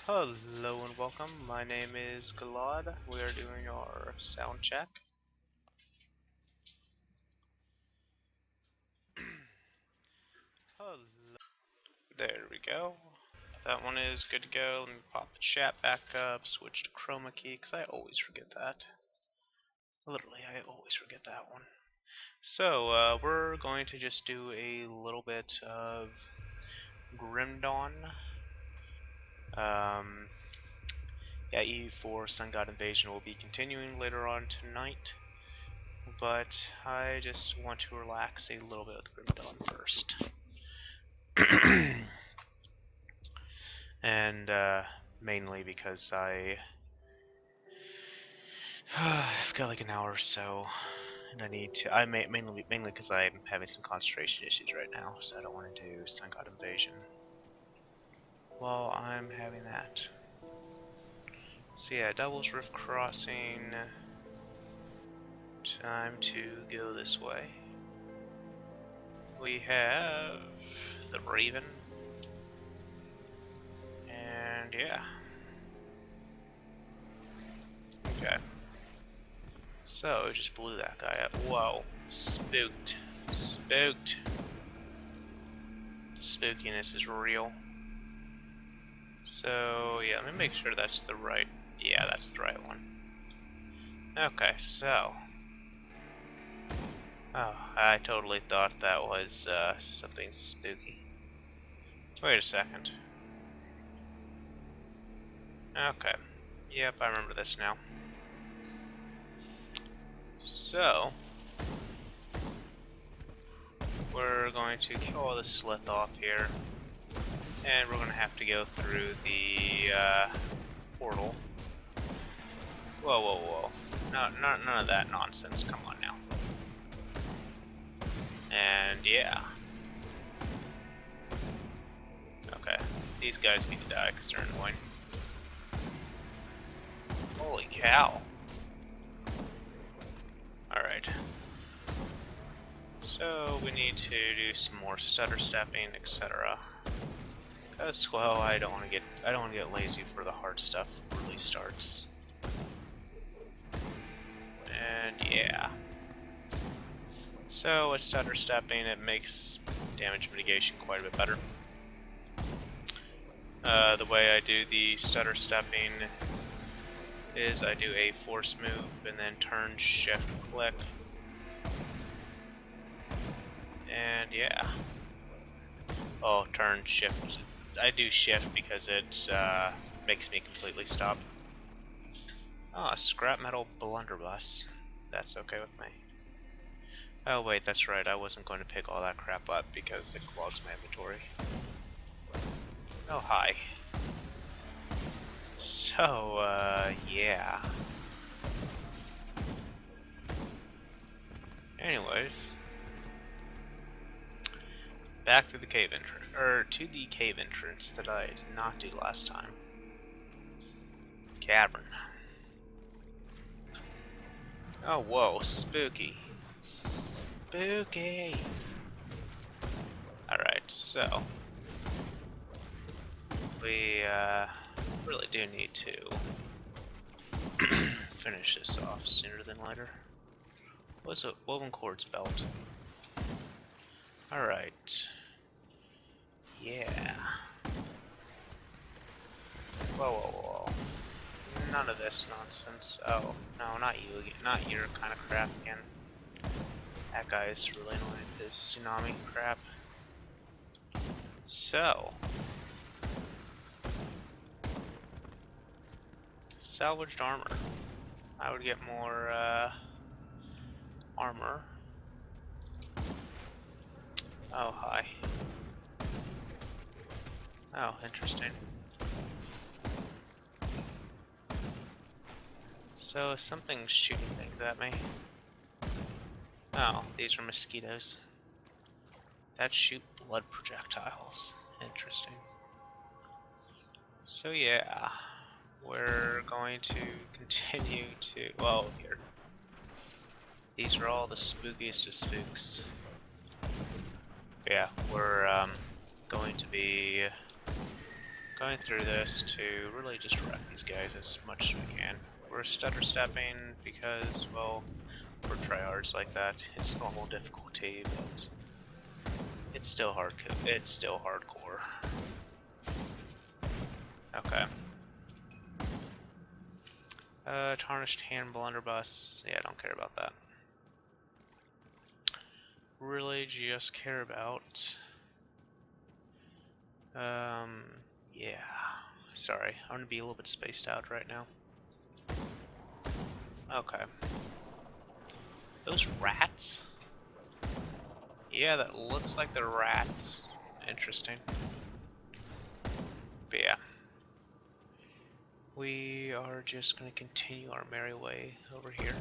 Hello and welcome. My name is Galad. We are doing our sound check. Hello. There we go. That one is good to go. Let me pop the chat back up, switch to chroma key, because I always forget that. Literally, I always forget that one. So, we're going to just do a little bit of Grim Dawn. Yeah, E4 Sun God Invasion will be continuing later on tonight. But I just want to relax a little bit with Grim Dawn first. And mainly because I've got like an hour or so, and I need to. Mainly because I'm having some concentration issues right now, so I don't want to do Sun God Invasion while I'm having that. So yeah, Devil's Rift Crossing. Time to go this way. We have the Raven, and yeah. Okay. So, just blew that guy up. Whoa. Spooked. Spooked. The spookiness is real. So, yeah, let me make sure that's the right... Yeah, that's the right one. Okay, so... Oh, I totally thought that was, something spooky. Wait a second. Okay. Yep, I remember this now. So... We're going to kill all the slith off here. And we're going to have to go through the portal. Whoa, whoa, whoa. No, none of that nonsense. Come on now. And yeah. Okay. These guys need to die because they're annoying. Holy cow. Alright. So we need to do some more stutter stepping, etc. Cause well, I don't want to get lazy for the hard stuff really starts. And yeah. So with stutter stepping, it makes damage mitigation quite a bit better. The way I do the stutter stepping is I do a force move and then turn, shift, click. And yeah. Oh, turn, shift. I do shift because it makes me completely stop. Oh, scrap metal blunderbuss. That's okay with me. Oh wait, that's right, I wasn't going to pick all that crap up because it clogs my inventory. Oh, hi. So, yeah. Anyways. Back to the cave entrance, to the cave entrance that I did not do last time. Cavern. Oh, whoa, spooky. Spooky! Alright, so... We, really do need to finish this off sooner than later. What's a woven cords belt? Alright. Yeah. Whoa, whoa, whoa. None of this nonsense. Oh, no, not you again. Not your kind of crap again. That guy is really annoying with his tsunami crap. So. Salvaged armor. I would get more, armor. Oh, hi. Oh, interesting. So, something's shooting things at me. Oh, these are mosquitoes. That shoot blood projectiles. Interesting. So, yeah. We're going to continue to... Well, here. These are all the spookiest of spooks. Yeah, we're going to be going through this to really just wreck these guys as much as we can. We're stutter stepping because, well, we're tryhards like that. It's normal difficulty, but it's still hard. It's still hardcore. Okay. Tarnished hand blunderbuss. Yeah, I don't care about that. Really just care about yeah. Sorry, I'm gonna be a little bit spaced out right now. Okay. Those rats? Yeah, that looks like they're rats. Interesting. But yeah. We are just gonna continue our merry way over here.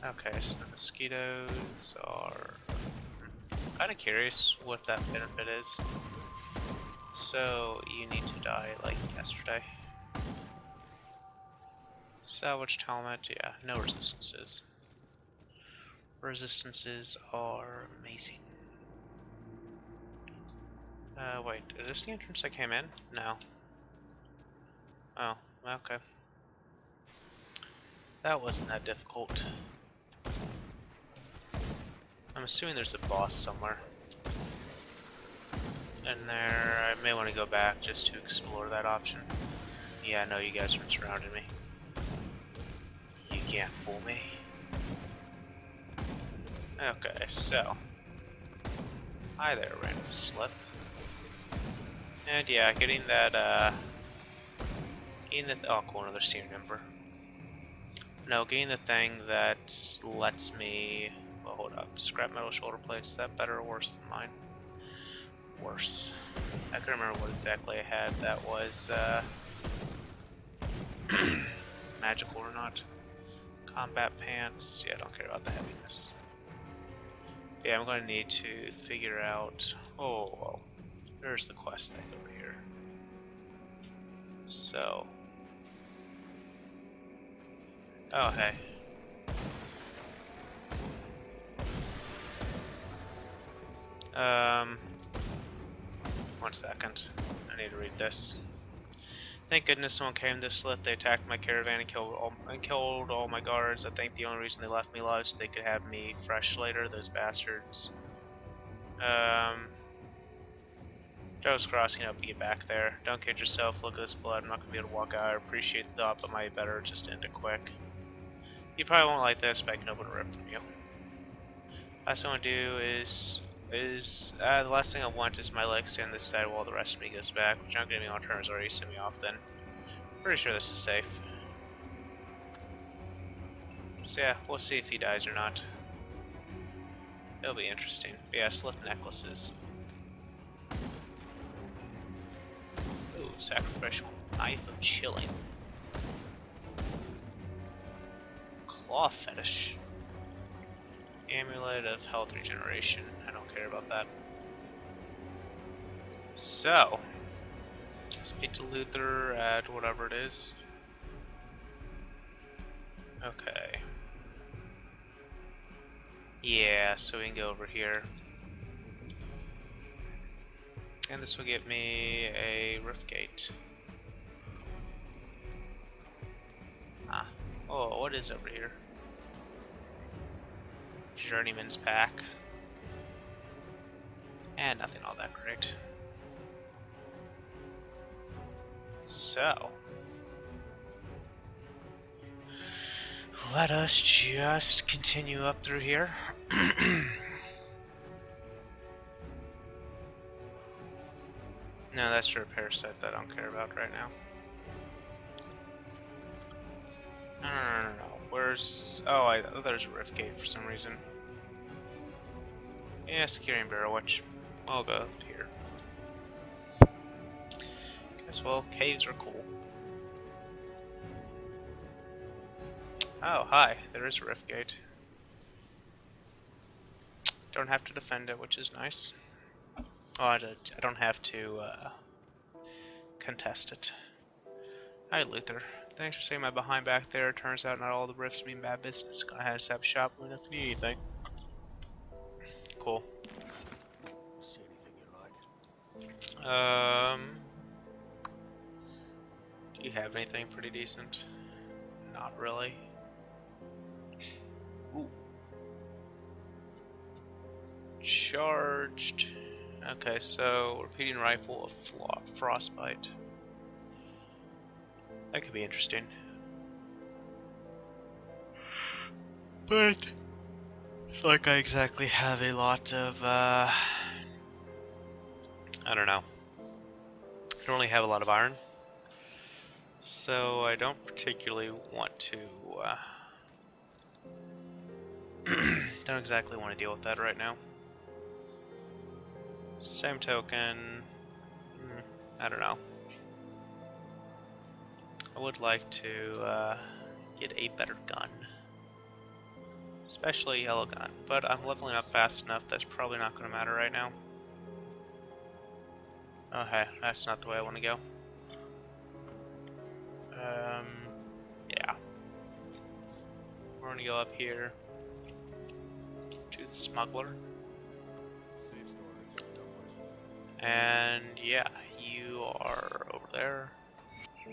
Okay, so the mosquitoes are... kinda curious what that benefit is. So, you need to die like yesterday. Salvaged helmet, yeah, no resistances. Resistances are amazing. Wait, is this the entrance I came in? No. Oh, okay. That wasn't that difficult. I'm assuming there's a boss somewhere. In there, I may want to go back just to explore that option. Yeah, I know you guys are surrounding me. You can't fool me. Okay, so. Hi there, random slip. And yeah, getting that, oh cool, another senior member. No, getting the thing that lets me, well hold up, scrap metal shoulder plates, is that better or worse than mine? Worse. I can remember what exactly I had that was, magical or not. Combat pants, yeah, I don't care about the heaviness. Yeah, I'm going to need to figure out, oh, well, there's the quest thing over here. So. Oh, hey. One second. I need to read this. Thank goodness someone came this slit. They attacked my caravan and killed all my guards. I think the only reason they left me alive is so they could have me fresh later, those bastards. Joe's crossing up to get back there. Don't kid yourself, look at this blood. I'm not gonna be able to walk out. I appreciate the thought, but might better just end it quick. You probably won't like this, but I can open a rip from you. Last thing I want to do is the last thing I want is my legs stand this side while the rest of me goes back, which I'm gonna be on turns already send me off then. Pretty sure this is safe. So yeah, we'll see if he dies or not. It'll be interesting. But yeah, slip necklaces. Ooh, sacrificial knife of chilling. Claw fetish. Amulet of health regeneration. I don't care about that. So, speak to Luther at whatever it is. Okay. Yeah, so we can go over here. And this will get me a rift gate. Ah. Oh, what is over here? Journeyman's pack. And nothing all that great. So. Let us just continue up through here. No, that's the repair set that I don't care about right now. No. Where's... oh, there's a rift gate for some reason. Yeah, securing barrel, which I'll go up here. Guess, well, caves are cool. Oh, hi. There is a rift gate. Don't have to defend it, which is nice. Oh, I don't have to contest it. Hi, Luther. Thanks for saying my behind back there. Turns out not all the rifts mean bad business. Gonna have to set up shop if you need anything. Cool. See anything you like? Do you have anything pretty decent? Not really. Ooh. Charged. Okay, so repeating rifle of frostbite. That could be interesting. But it's like I exactly have a lot of I don't know. I don't really have a lot of iron. So I don't particularly want to don't exactly want to deal with that right now. Same token, I don't know. I would like to get a better gun. Especially a yellow gun, but I'm leveling up fast enough that's probably not going to matter right now. Okay, that's not the way I want to go. Yeah. We're going to go up here to the smuggler. And yeah, you are over there.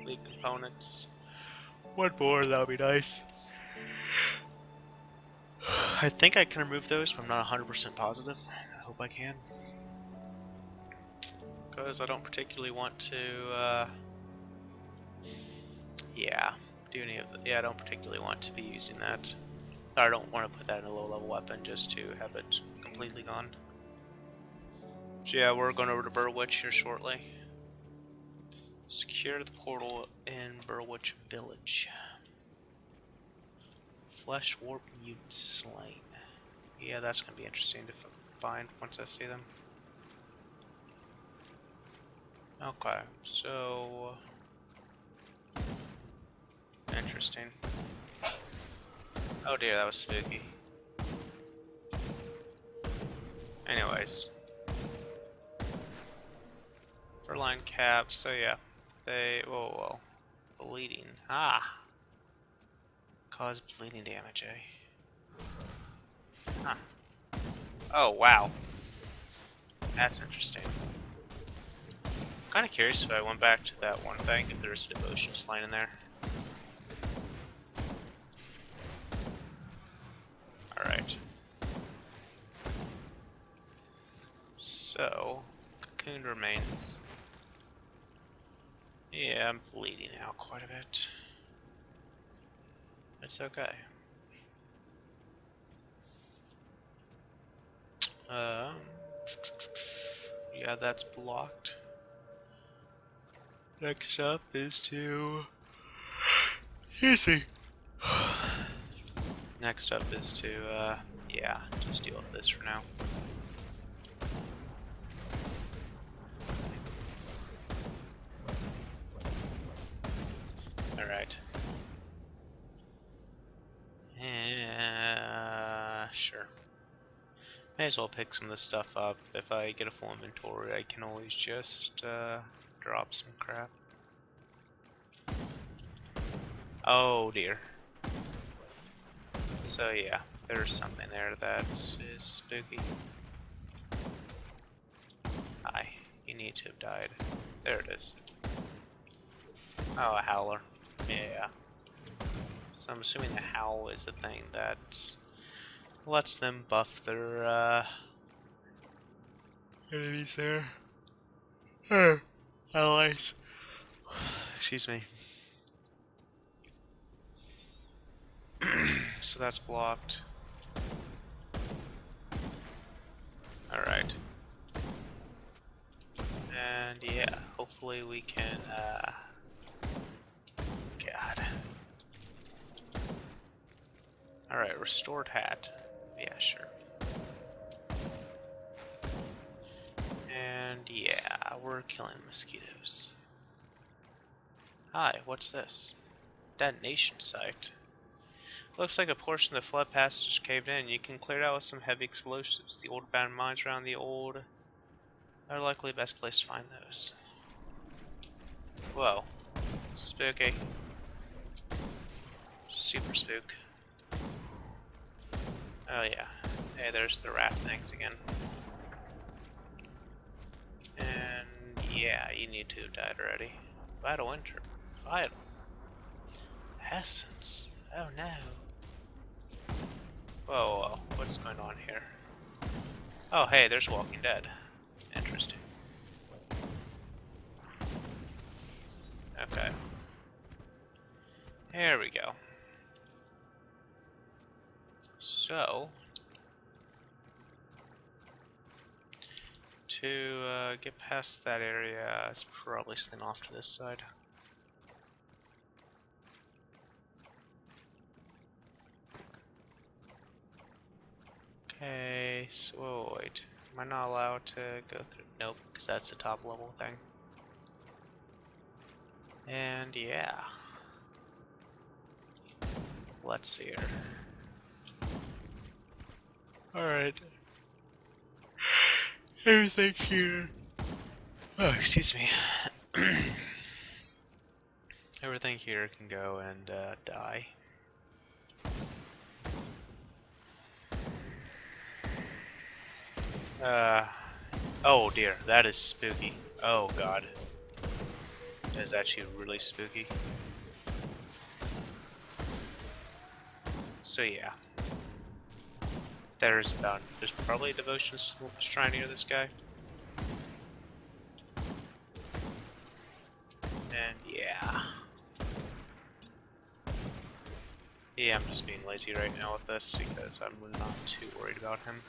Lead components. One more, that would be nice. I think I can remove those, but I'm not 100% positive. I hope I can. Because I don't particularly want to, yeah, do any of the, yeah, I don't particularly want to be using that. I don't want to put that in a low-level weapon just to have it completely gone. So yeah, we're going over to Burwitch here shortly. Secure the portal in Burwitch Village. Flesh warp mutants slain. Yeah, that's going to be interesting to find once I see them. Okay, so interesting. Oh dear, that was spooky. Anyways. Furline cap, so yeah. They, whoa, bleeding. Ah! Cause bleeding damage, eh? Huh. Oh, wow. That's interesting. I'm kinda curious if I went back to that one thing, if there's a Demolitionist line in there. Alright. So, cocoon remains. Yeah, I'm bleeding out quite a bit. It's okay. Yeah, that's blocked. Next up is to... Excuse me. Next up is to, yeah, just deal with this for now. Alright. Sure. May as well pick some of this stuff up. If I get a full inventory, I can always just, drop some crap. Oh dear. So yeah, there's something there that is spooky. Hi, you need to have died. There it is. Oh, a howler. Yeah. So I'm assuming the howl is the thing that lets them buff their enemies there. Allies. Excuse me. So that's blocked. Alright. And yeah, hopefully we can, God. Alright, restored hat. Yeah, sure. And yeah, we're killing mosquitoes. Hi, what's this? Detonation site. Looks like a portion of the flood passage caved in. You can clear it out with some heavy explosives. The old abandoned mines around the old are likely the best place to find those. Whoa. Spooky. Super spook. Oh yeah. Hey, there's the rat things again. And Yeah, you need to have died already. Vital enter. Vital. Essence. Oh no. Whoa, whoa, what's going on here? Oh, hey, there's Walking Dead. Interesting. Okay. There we go. So, to get past that area, it's probably something off to this side. Okay, so wait. Am I not allowed to go through? Nope, because that's the top level thing. And yeah. Let's see here. Alright. Everything here. Oh, excuse me. Everything here can go and die. Oh dear, that is spooky. Oh god. That is actually really spooky. So yeah. There's probably a Devotionist shrine near this guy. And yeah. Yeah, I'm just being lazy right now with this because I'm not too worried about him.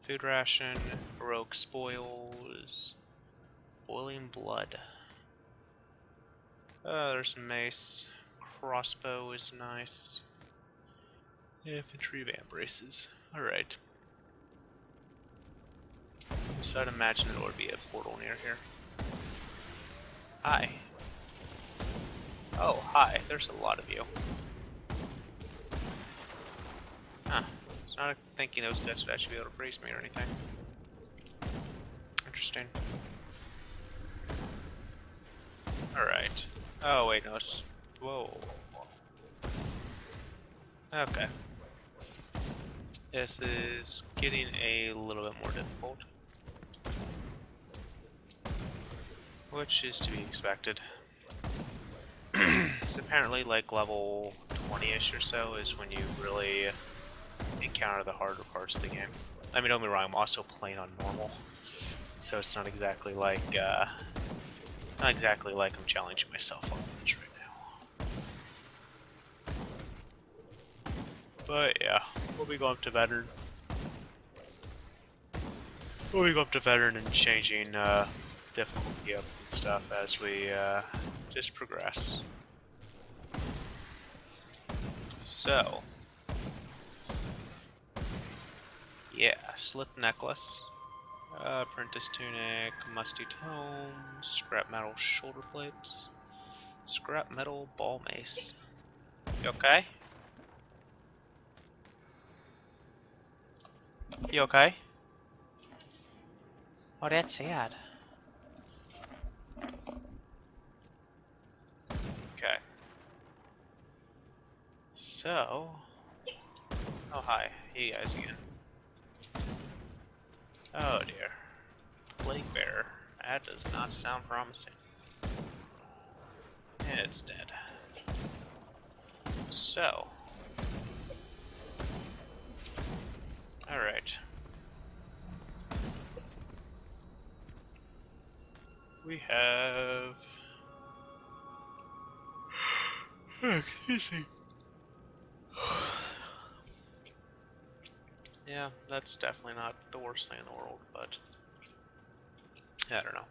Food ration, heroic spoils, boiling blood. There's some mace. Crossbow is nice. Infantry van braces. Alright. So I'd imagine there would be a portal near here. Hi. Oh, hi. There's a lot of you. Huh. I was not thinking those guys would actually be able to brace me or anything. Interesting. Alright. Oh, wait, no, it's... Whoa. Okay. This is getting a little bit more difficult. Which is to be expected. It's apparently like level 20-ish or so is when you really encounter the harder parts of the game. I mean, don't get me wrong, I'm also playing on normal. So it's not exactly like I'm challenging myself on much right now. But yeah, we'll be going up to veteran. We'll be going up to veteran and changing difficulty up and stuff as we just progress. So, yeah, slip necklace, apprentice tunic, musty tome, scrap metal shoulder plates, scrap metal ball mace. You okay? You okay? Oh, that's sad. Okay. So... Oh, hi. Hey guys again. Oh dear. Plague Bearer. That does not sound promising. It's dead. So... Alright. We have... Excuse me. Yeah, that's definitely not the worst thing in the world, but... I don't know.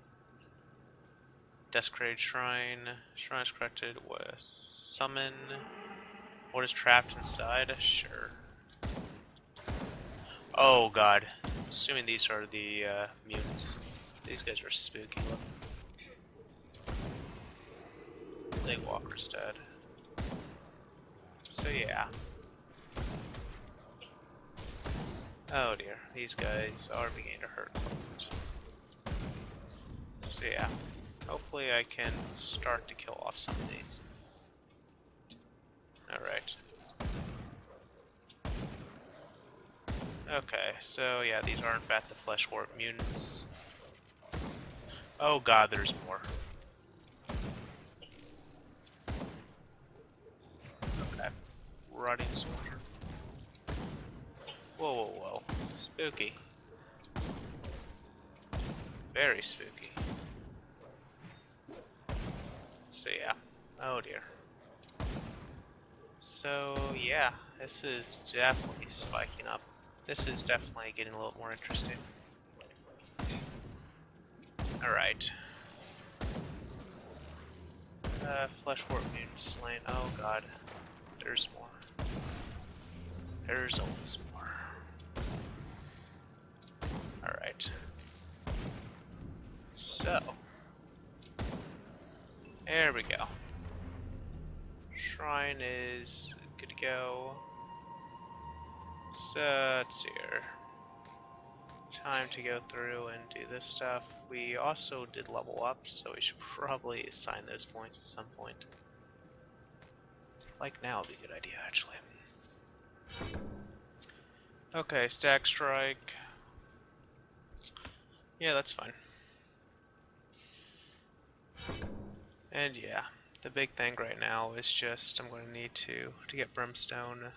Desecrated Shrine. Shrine is corrected with summon. What is trapped inside? Sure. Oh god. Assuming these are the mutants. These guys are spooky looking. Plague Walker's dead. So yeah. Oh dear, these guys are beginning to hurt. So yeah, hopefully I can start to kill off some of these. Alright. Okay, so yeah, these aren't Bat the Fleshwarp mutants. Oh god, there's more. Okay. Rotting soldier. Whoa, whoa, whoa. Spooky. Very spooky. So yeah. Oh dear. So yeah, this is definitely spiking up. This is definitely getting a little more interesting. Alright. Fleshwort mutant slain. Oh god. There's more. There's always more. Alright. So. There we go. Shrine is good to go. So, let's see here. Time to go through and do this stuff. We also did level up, so we should probably assign those points at some point. Like now would be a good idea, actually. Okay, stack strike. Yeah, that's fine. And yeah, the big thing right now is just I'm going to need to get brimstone.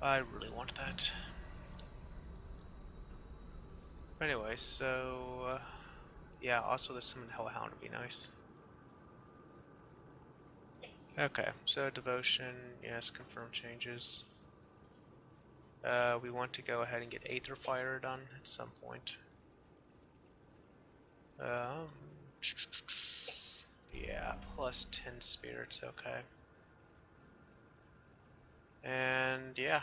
I really want that. Anyway, so yeah, also the summon Hellhound would be nice. Okay, so devotion, yes, confirm changes. We want to go ahead and get Aether Fire done at some point. Yeah, plus 10 spirits, okay. And yeah.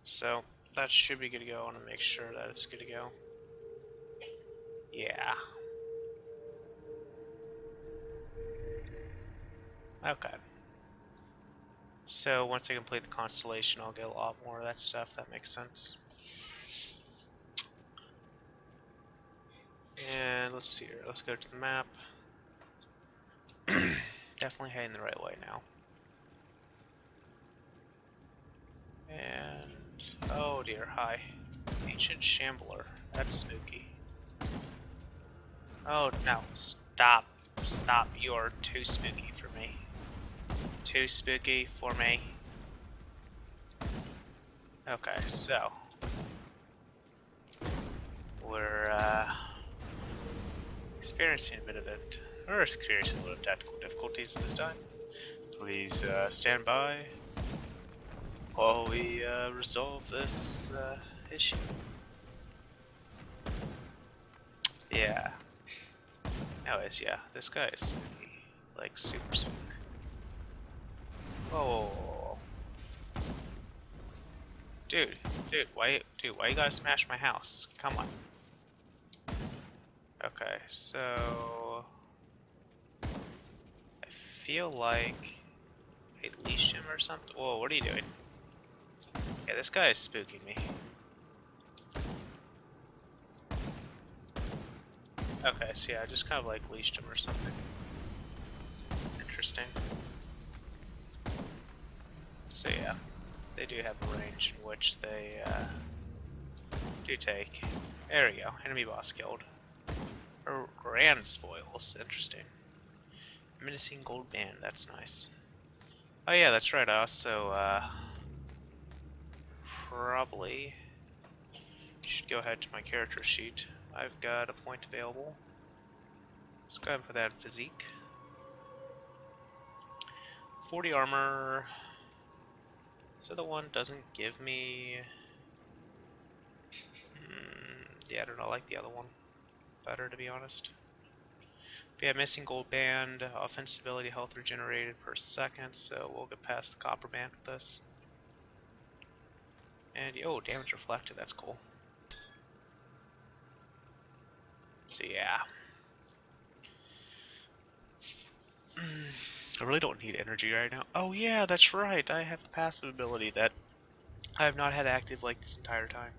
So, that should be good to go. I want to make sure that it's good to go. Yeah. Okay. So, once I complete the constellation, I'll get a lot more of that stuff. That makes sense. And let's see here. Let's go to the map. Definitely heading the right way now. And oh dear, hi. Ancient Shambler. That's spooky. Oh no, stop. Stop. You are too spooky for me. Too spooky for me. Okay, so we're experiencing a bit of it. We're experiencing a little tactical difficulties this time. Please stand by while we resolve this issue. Yeah. Anyways, yeah, this guy is spooky. Like, super spook. Oh. Dude, why you gotta smash my house? Come on. Okay, so I feel like I leashed him or something. Whoa, what are you doing? Yeah, this guy is spooking me. Okay, so yeah, I just kind of like leashed him or something. Interesting. So yeah, they do have a range in which they do take. There we go, enemy boss killed. Grand spoils, interesting. Menacing gold band, that's nice. Oh yeah, that's right, I also probably should go ahead to my character sheet. I've got a point available. Let's go ahead and put that in physique. 40 armor. So the one doesn't give me... yeah, I don't know, I like the other one better, to be honest. But yeah, missing gold band, offensive ability, health regenerated per second, so we'll get past the copper band with this. And, oh, damage reflected, that's cool. So yeah. I really don't need energy right now. Oh yeah, that's right, I have a passive ability that I have not had active like this entire time.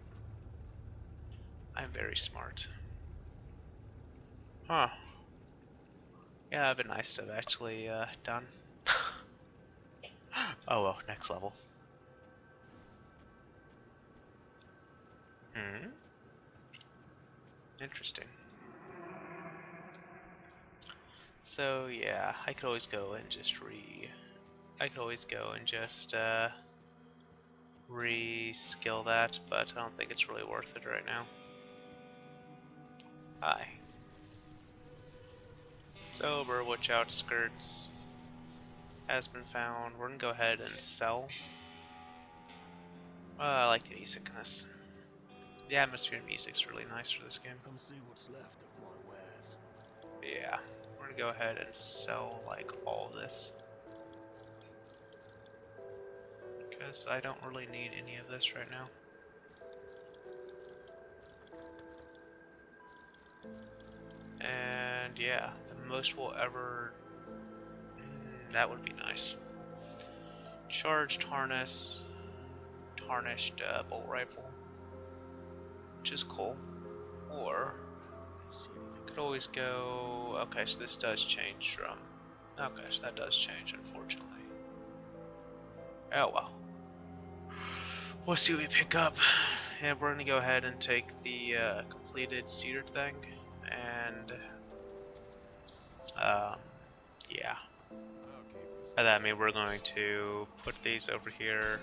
I'm very smart. Huh. Yeah, that'd been nice to have actually done. Oh well, next level. Hmm? Interesting. So yeah, I could always go and just re-skill that, but I don't think it's really worth it right now. Hi. So, Burwitch Outskirts has been found. We're gonna go ahead and sell. I like the music in this. The atmosphere and music's really nice for this game. Come see what's left of my wares. Yeah, we're gonna go ahead and sell like all of this. Because I don't really need any of this right now. And yeah, the most we'll ever... that would be nice. Charged harness, tarnished bolt rifle, which is cool. Or, could always go... okay, so this does change from... okay, so that does change, unfortunately. Oh well. We'll see what we pick up. And we're gonna go ahead and take the completed cedar thing, and yeah. By that I mean we're going to put these over here.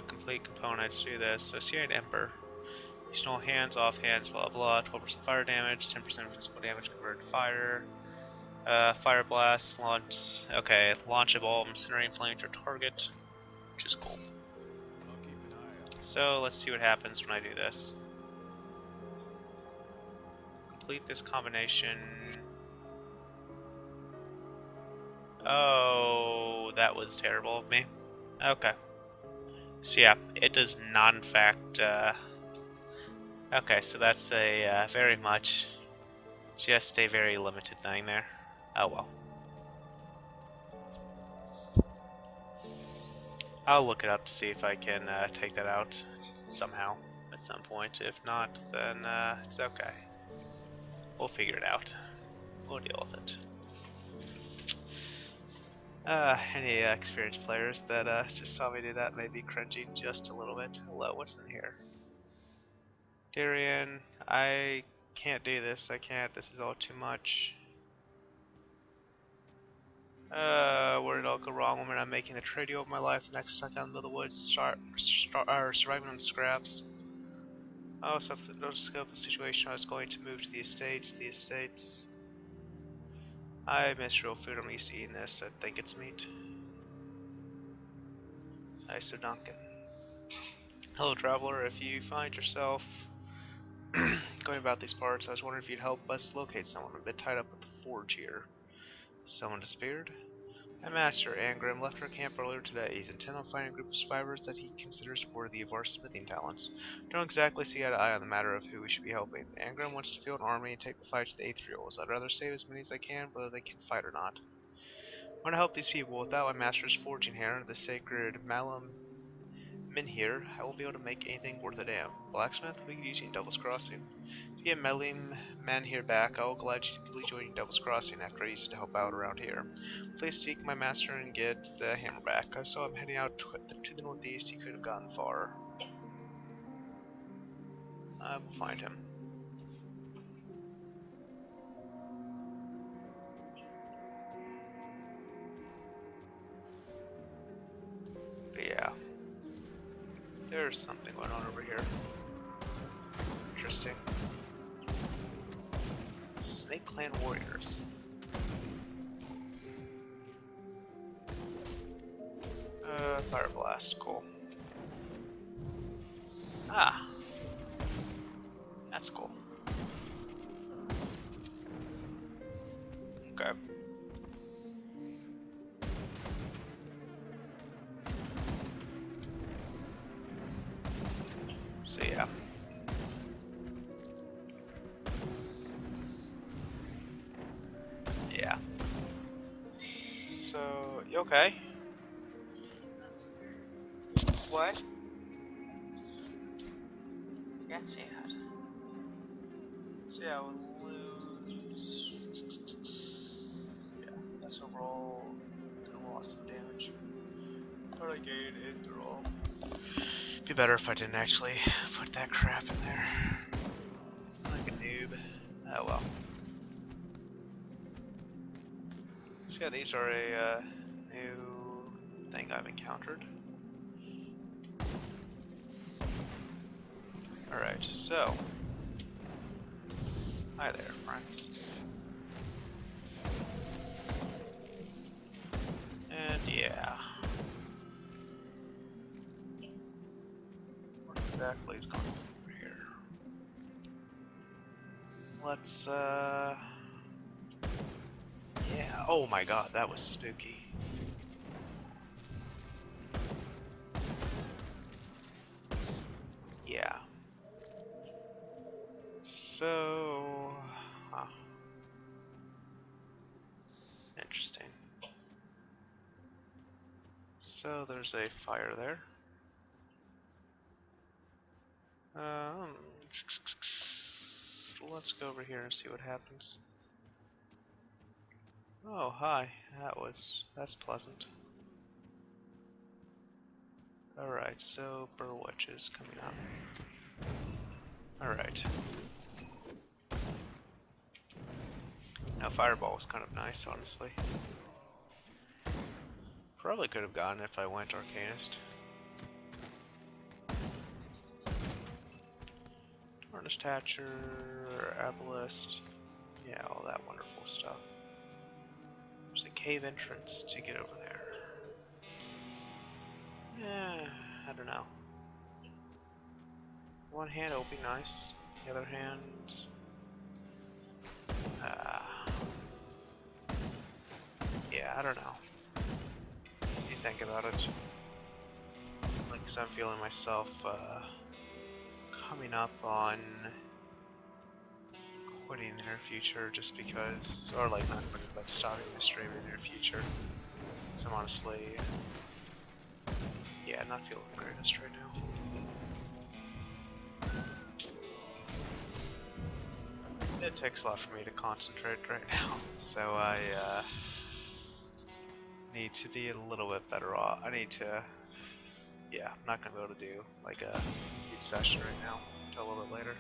Complete components, do this. So Seared Ember. Additional hands, off hands, blah blah. 12% fire damage, 10% physical damage converted to fire. Fire blast, launch. Okay, launch a ball of incinerating flame to a target, which is cool. So let's see what happens when I do this. Complete this combination. Oh, that was terrible of me. Okay. So yeah, it does not in fact, okay, so that's a very much, just a very limited thing there. Oh well. I'll look it up to see if I can take that out somehow at some point. If not, then it's okay. We'll figure it out. We'll deal with it. Any experienced players that just saw me do that may be cringing just a little bit. Hello, what's in here? Darian, I can't do this. I can't. This is all too much. Where did it all go wrong when I'm making the trade deal of my life? Next, stuck out in the middle of the woods, surviving on scraps. Oh, so if the scope of the situation, I was going to move to the estates. The estates. I miss real food. I'm used to eating this. I think it's meat. Hi, so Duncan. Hello, traveler. If you find yourself going about these parts, I was wondering if you'd help us locate someone. I'm a bit tied up with the forge here. Someone disappeared? My master, Angrim, left our camp earlier today. He's intent on finding a group of survivors that he considers worthy of our smithing talents. Don't exactly see eye to eye on the matter of who we should be helping. Angrim wants to field an army and take the fight to the Aetherials. I'd rather save as many as I can, whether they can fight or not. I want to help these people. Without my master's forging here, the sacred Malum Minhir, I won't be able to make anything worth a damn. Blacksmith? We could use you in Devil's Crossing. To get Melim Manhir back, I will gladly join you Devil's Crossing after I use it to help out around here. Please seek my master and get the hammer back. I saw him heading out to the northeast. He could have gone far. I will find him. But yeah. There's something going on over here. Interesting. Snake Clan warriors. Fire blast, cool. Ah. That's cool. Okay. So yeah. Yeah. So, you okay? What? Can't see that. So yeah, we'll lose. Yeah, that's overall. Gonna lost some damage. But I gained it through all. Be better if I didn't actually put that crap in there. I Oh well. So yeah, these are a new thing I've encountered. Alright, so. Hi there, friends. And yeah. What exactly is going on over here? Let's, yeah, oh my god, that was spooky. Yeah. So... Huh. Interesting. So there's a fire there. Um... Let's go over here and see what happens. Oh, hi. That's pleasant. Alright, so Burwitch is coming up. Alright. Now, Fireball was kind of nice, honestly. Probably could have gotten if I went Arcanist. Harness Thatcher, Abalist, yeah, all that wonderful stuff. There's a cave entrance to get over there. Yeah, I don't know. One hand, it would be nice. The other hand, yeah, I don't know. What do you think about it? Like, so I'm feeling myself coming up on quitting in the near future just because, or like not quitting, but stopping the stream in the near future. So I'm honestly, yeah, not feeling the greatest right now. It takes a lot for me to concentrate right now, so I need to be a little bit better off. I need to, yeah, I'm not gonna be able to do like a huge session right now until a little bit later.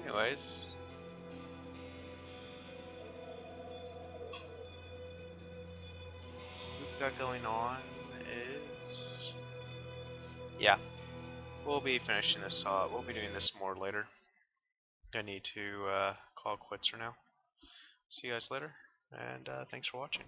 Anyways, what we've got going on is, yeah, we'll be finishing this. We'll be doing this more later. I need to call quits for now. See you guys later, and thanks for watching.